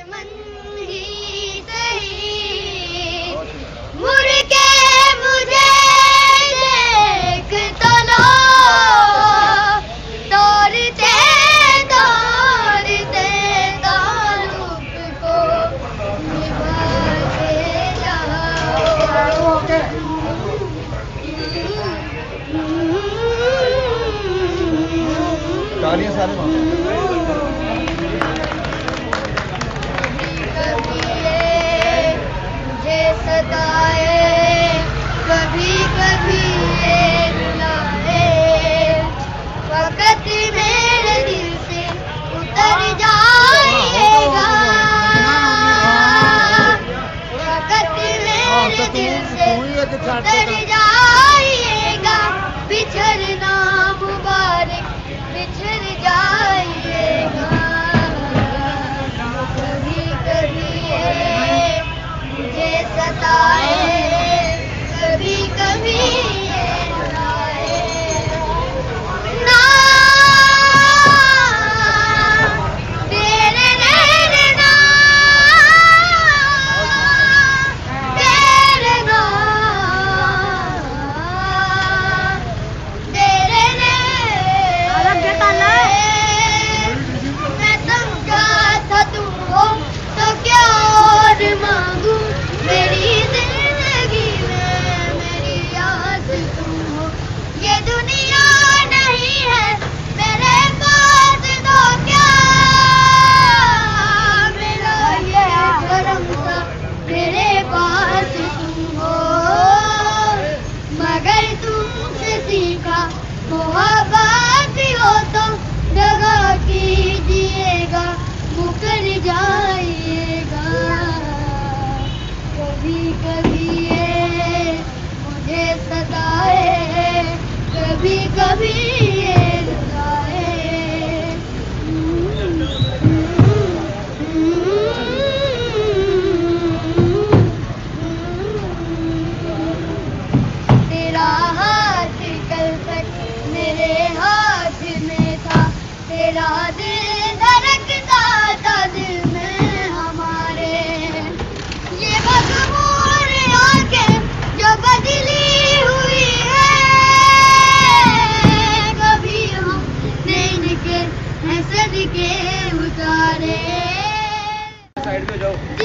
दुश्मन ही सही मुड़ के मुझे देख तो लो, तोड़ते तोड़ते ताल्लुक को निभाते जाओ। तालियां सारे सताए कभी कभी ये रुलाए, वक़्त मेरे दिल से उतर जाएगा, वक़्त मेरे दिल से उतर जाएगा, बिछड़ना मुबारक बिछड़ जाएगा। कभी कभी मुझे सताए कभी कभी ये रुलाए, ना तेरे नैन ना तेरे ना तेरे मैं समझा था तुम हो तो क्या और मांगू, मेरी जिंदगी में मेरी याद तुम हो। ये दुनिया नहीं है मेरे पास तो क्या, मेरा ये करम था मेरे पास तुम हो, मगर तुमसे सीखा मोहब्बत हो तो दगा कीजिएगा, मुकर जाइएगा। कभी कभी ये मुझे सताए कभी कभी ये रुलाए, तेरा हाथ कल तक मेरे हाथ में था, तेरा दिल धड़कता था दिल में हमारे, ये मजबूर आंखें जो बदली हुई है, कभी हम नैन के हसद के उतारे। साइड पे जाओ।